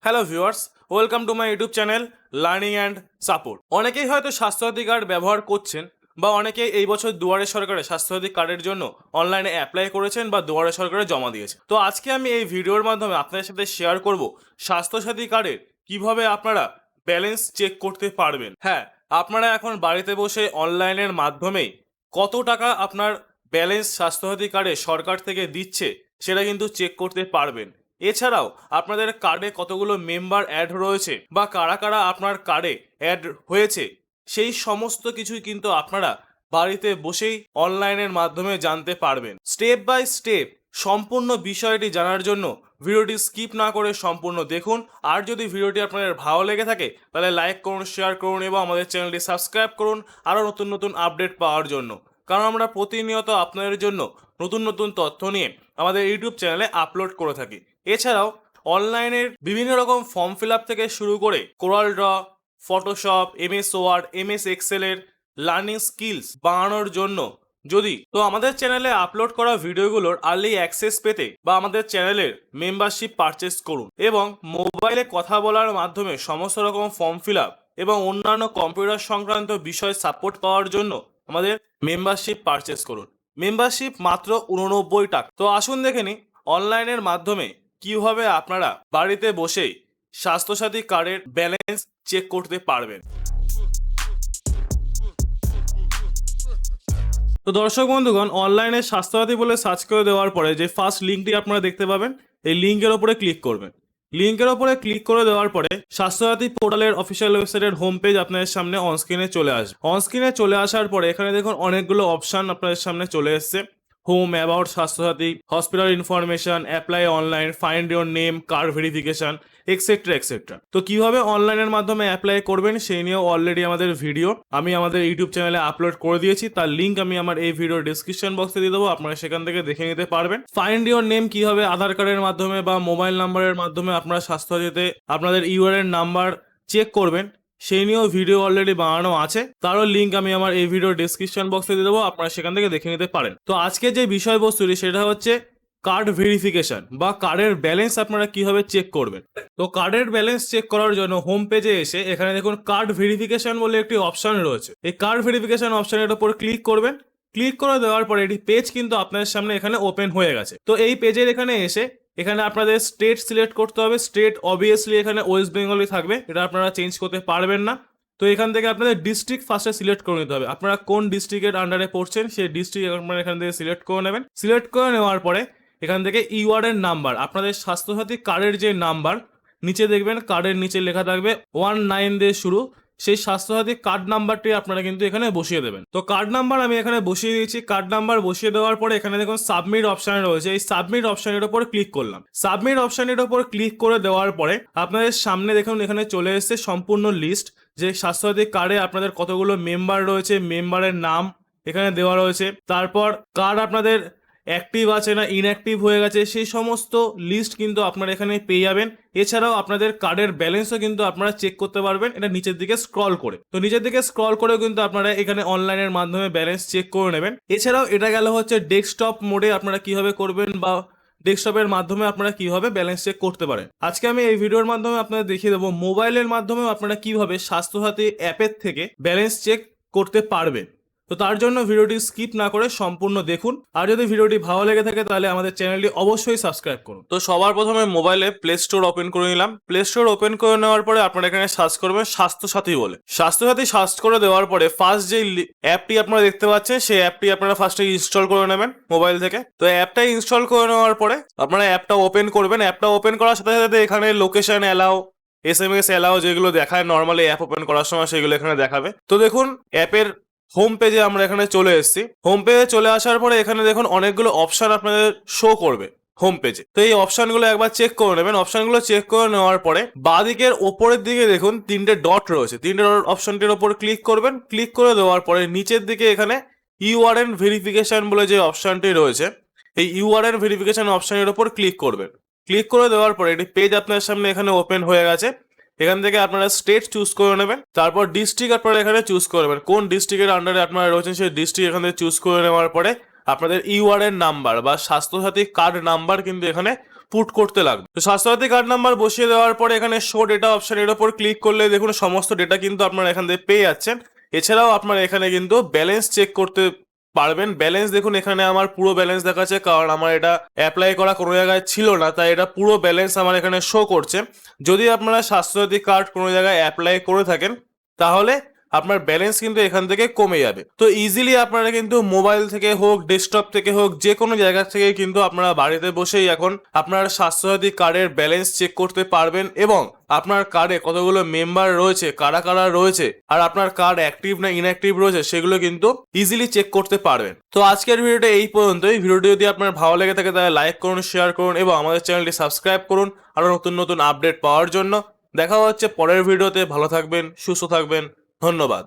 Hello viewers, welcome to my YouTube channel learning and support. অনেকেই হয়তো Swasthya Sathi card ব্যবহার করছেন বা অনেকেই এই বছর দুয়ারে সরকারের স্বাস্থ্যসাথী কার্ডের জন্য অনলাইনে অ্যাপ্লাই করেছেন বা দুয়ারে সরকারে জমা দিয়েছেন। তো আজকে আমি এই ভিডিওর মাধ্যমে আপনাদের সাথে শেয়ার করব স্বাস্থ্যসাথী কার্ডের কিভাবে আপনারা ব্যালেন্স চেক করতে পারবেন। হ্যাঁ, আপনারা এখন বাড়িতে বসে অনলাইনের মাধ্যমেই কত টাকা আপনার ব্যালেন্স স্বাস্থ্যসাথী কার্ডে সরকার থেকে দিচ্ছে সেটা কিন্তু চেক করতে পারবেন। এছাড়াও আপনাদের কার্ডে কতগুলো মেম্বার অ্যাড রয়েছে বা কারা কারা আপনার কার্ডে অ্যাড হয়েছে সেই সমস্ত কিছুই কিন্তু আপনারা বাড়িতে বসেই অনলাইনের মাধ্যমে জানতে পারবেন। স্টেপ বাই স্টেপ সম্পূর্ণ বিষয়টি জানার জন্য ভিডিওটি স্কিপ না করে সম্পূর্ণ দেখুন। আর যদি ভিডিওটি আপনাদের ভালো লেগে থাকে তাহলে লাইক করুন, শেয়ার করুন এবং আমাদের চ্যানেলটি সাবস্ক্রাইব করুন আরও নতুন নতুন আপডেট পাওয়ার জন্য। কারণ আমরা প্রতিনিয়ত আপনাদের জন্য নতুন নতুন তথ্য নিয়ে আমাদের ইউটিউব চ্যানেলে আপলোড করে থাকি। এছাড়াও অনলাইনের বিভিন্ন রকম ফর্ম ফিল আপ থেকে শুরু করে Corel Draw, Photoshop, MS Word, MS এক্সেলের লার্নিং স্কিলস বাড়ানোর জন্য তো আমাদের চ্যানেলে আপলোড করা ভিডিওগুলোর আর্লি অ্যাক্সেস পেতে বা আমাদের চ্যানেলের মেম্বারশিপ পারচেস করুন এবং মোবাইলে কথা বলার মাধ্যমে সমস্ত রকম ফর্ম ফিল আপ এবং অন্যান্য কম্পিউটার সংক্রান্ত বিষয় সাপোর্ট পাওয়ার জন্য আমাদের মেম্বারশিপ পারচেস করুন। মেম্বারশিপ মাত্র 89 টাকা। তো আসুন দেখে নিই অনলাইনের মাধ্যমে কিভাবে আপনারা বাড়িতে বসেই স্বাস্থ্যসাথী কার্ডের ব্যালেন্স চেক করতে পারবেন। তো দর্শক বন্ধুগণ, অনলাইনে স্বাস্থ্যসাথী বলে সার্চ করে দেওয়ার পরে যে ফার্স্ট লিঙ্কটি আপনারা দেখতে পাবেন, এই লিঙ্কের ওপরে ক্লিক করবেন। লিঙ্কের ওপরে ক্লিক করে দেওয়ার পরে স্বাস্থ্যসাথী পোর্টালের অফিসিয়াল ওয়েবসাইটের হোম পেজ আপনাদের সামনে অনস্ক্রিনে চলে আসবে। অনস্ক্রিনে চলে আসার পরে এখানে দেখুন অনেকগুলো অপশান আপনাদের সামনে চলে এসছে। Home, about Swasthya Sathi, hospital information, apply online, find your name, card verification, etcetera etcetera. তো কিভাবে অনলাইনের মাধ্যমে অ্যাপ্লাই করবেন সেই নিয়েও অলরেডি আমাদের ভিডিও আমি আমাদের ইউটিউব চ্যানেলে আপলোড করে দিয়েছি। তার লিঙ্ক আমি আমার এই ভিডিওর ডিসক্রিপশন বক্সে দিয়ে দেবো, আপনারা সেখান থেকে দেখে নিতে পারবেন। ফাইন্ড ইওর নেম কিভাবে আধার কার্ডের মাধ্যমে বা মোবাইল নাম্বারের মাধ্যমে আপনারা স্বাস্থ্যসাথীতে আপনাদের ইউআরএন নাম্বার চেক করবেন সেই নিয়েও ভিডিও অলরেডি বানানো আছে, তারও লিঙ্ক আমি আমার এই ভিডিওর ডিসক্রিপশন বক্সে দিয়ে দেবো, আপনারা সেখান থেকে দেখে নিতে পারেন। তো আজকে যে বিষয়বস্তুটি সেটা হচ্ছে কার্ড ভেরিফিকেশন বা কার্ডের ব্যালেন্স আপনারা কিভাবে চেক করবেন। তো কার্ডের ব্যালেন্স চেক করার জন্য হোম পেজে এসে এখানে দেখুন কার্ড ভেরিফিকেশন বলে একটি অপশন রয়েছে। এই কার্ড ভেরিফিকেশন অপশনের উপর ক্লিক করবেন। ক্লিক করে দেওয়ার পরে এটি পেজ কিন্তু আপনাদের সামনে এখানে ওপেন হয়ে গেছে। তো এই পেজের এখানে এসে এখানে আপনাদের স্টেট সিলেক্ট করতে হবে। স্টেট অবভিয়াসলি এখানে ওয়েস্ট বেঙ্গলই থাকবে, এটা আপনারা চেঞ্জ করতে পারবেন না। তো এখান থেকে আপনাদের ডিস্ট্রিক্ট ফার্স্টে সিলেক্ট করে নিতে হবে, আপনারা কোন ডিস্ট্রিক্টের আন্ডারে পড়ছেন সেই ডিস্ট্রিক্ট আপনারা এখান থেকে সিলেক্ট করে নেবেন। সিলেক্ট করে নেওয়ার পরে এখান থেকে ইউআরএন নাম্বার, আপনাদের স্বাস্থ্যসাথী কার্ডের যে নাম্বার নিচে দেখবেন কার্ডের নিচে লেখা থাকবে 19 দিয়ে শুরু, সেই স্বাস্থ্যসাথী কার্ড নাম্বারটি আপনারা কিন্তু এখানে বসিয়ে দেবেন। তো কার্ড নাম্বার আমি এখানে বসিয়ে দিয়েছি। কার্ড নাম্বার বসিয়ে দেওয়ার পরে এখানে দেখুন সাবমিট অপশন রয়েছে, এই সাবমিট অপশনের উপর ক্লিক করলাম। সাবমিট অপশনের উপর ক্লিক করে দেওয়ার পরে আপনাদের সামনে দেখুন এখানে চলে এসেছে সম্পূর্ণ লিস্ট, যে স্বাস্থ্যসাথী কার্ডে আপনাদের কতগুলো মেম্বার রয়েছে, মেম্বারের নাম এখানে দেওয়া রয়েছে, তারপর কার্ড আপনাদের অ্যাক্টিভ আছে না ইনঅ্যাক্টিভ হয়ে গেছে সেই সমস্ত লিস্ট কিন্তু আপনারা এখানে পেয়ে যাবেন। এছাড়াও আপনাদের কার্ডের ব্যালেন্সও কিন্তু আপনারা চেক করতে পারবেন এটা নিচের দিকে স্ক্রল করে। তো নিচের দিকে স্ক্রল করেও কিন্তু আপনারা এখানে অনলাইনের মাধ্যমে ব্যালেন্স চেক করে নেবেন। এছাড়াও এটা গেল হচ্ছে ডেস্কটপ মোডে আপনারা কিভাবে করবেন বা ডেস্কটপের মাধ্যমে আপনারা কিভাবে ব্যালেন্স চেক করতে পারেন। আজকে আমি এই ভিডিওর মাধ্যমে আপনাদের দেখিয়ে দেবো মোবাইলের মাধ্যমেও আপনারা কিভাবে স্বাস্থ্যসাথী অ্যাপের থেকে ব্যালেন্স চেক করতে পারবেন। তো তার জন্য ভিডিওটি স্কিপ না করে সম্পূর্ণ দেখুন। আর যদি ভিডিওটি ভালো লেগে থাকে তাহলে আমাদের চ্যানেলটি অবশ্যই সাবস্ক্রাইব করুন। তো সবার প্রথমে মোবাইলে প্লে স্টোর ওপেন করে নিলাম। প্লে স্টোর ওপেন করে নেওয়ার পরে আপনারা এখানে সার্চ করবেন স্বাস্থ্যসাথী বলে। স্বাস্থ্যসাথী সার্চ করে দেওয়ার পরে ফার্স্ট যে অ্যাপটি আপনারা দেখতে পাচ্ছেন সেই অ্যাপটি আপনারা ফার্স্টে ইনস্টল করে নেবেন মোবাইল থেকে। তো অ্যাপটা ইনস্টল করে নেওয়ার পরে আপনারা অ্যাপটা ওপেন করবেন। অ্যাপটা ওপেন করার সাথে সাথে এখানে লোকেশন অ্যালাউ, এসএমএস অ্যালাউ যেগুলো দেখায় নর্মালি অ্যাপ ওপেন করার সময় সেগুলো এখানে দেখাবে। তো দেখুন অ্যাপের হোম পেজে আমরা এখানে চলে এসেছি। হোম পেজে চলে আসার পরে এখানে দেখুন অনেকগুলো অপশন আপনাদের শো করবে হোম পেজে। তো এই অপশনগুলো একবার চেক করে নেবেন। অপশনগুলো চেক করে নেওয়ার পরে বাঁদিকের ওপরের দিকে দেখুন 3টে ডট রয়েছে, 3টে ডট অপশনটির ওপর ক্লিক করবেন। ক্লিক করে দেওয়ার পরে নিচের দিকে এখানে ইউআরএন ভেরিফিকেশন বলে যে অপশনটি রয়েছে এই ইউআরএন ভেরিফিকেশন অপশনের ওপর ক্লিক করবেন। ক্লিক করে দেওয়ার পরে এটি পেজ আপনার সামনে এখানে ওপেন হয়ে গেছে। এখান থেকে আপনারা স্টেট চুজ করে নেবেন, তারপর ডিস্ট্রিক্ট আপনারা এখানে চুজ করবেন কোন ডিস্ট্রিক্টের আন্ডারে আপনারা রয়েছেন সেই ডিস্ট্রিক্ট এখানে চুজ করে নেওয়ার পরে আপনাদের ইউআরএন নাম্বার বা স্বাস্থ্যসাথী কার্ড নাম্বার কিন্তু এখানে পুট করতে লাগবে। তো স্বাস্থ্যসাথী কার্ড নাম্বার বসিয়ে দেওয়ার পরে এখানে শো ডেটা অপশন এর উপর ক্লিক করলে দেখুন সমস্ত ডেটা কিন্তু আপনারা এখান থেকে পেয়ে যাচ্ছেন। এছাড়াও আপনারা এখানে কিন্তু ব্যালেন্স চেক করতে পারবেন। ব্যালেন্স দেখুন এখানে আমার পুরো ব্যালেন্স দেখাচ্ছে, কারণ আমার এটা অ্যাপ্লাই করা কোনো জায়গায় ছিল না, তাই এটা পুরো ব্যালেন্স আমার এখানে শো করছে। যদি আপনারা স্বাস্থ্যসাথী কার্ড কোনো জায়গায় অ্যাপ্লাই করে থাকেন তাহলে আপনার ব্যালেন্স কিন্তু এখান থেকে কমে যাবে। তো ইজিলি আপনারা কিন্তু মোবাইল থেকে হোক, ডেস্কটপ থেকে হোক, যে কোনো জায়গা থেকে কিন্তু আপনারা বাড়িতে বসেই এখন আপনার স্বাস্থ্যসাথী কার্ডের ব্যালেন্স চেক করতে পারবেন এবং আপনার কার্ডে কতগুলো মেম্বার রয়েছে, কারা কারা রয়েছে, আর আপনার কার্ড অ্যাক্টিভ না ইনঅ্যাক্টিভ রয়েছে সেগুলো কিন্তু ইজিলি চেক করতে পারবেন। তো আজকের ভিডিওটা এই পর্যন্তই। ভিডিওটি যদি আপনার ভালো লেগে থাকে তাহলে লাইক করুন, শেয়ার করুন এবং আমাদের চ্যানেলটি সাবস্ক্রাইব করুন আরো নতুন নতুন আপডেট পাওয়ার জন্য। দেখা হচ্ছে পরের ভিডিওতে। ভালো থাকবেন, সুস্থ থাকবেন, ধন্যবাদ।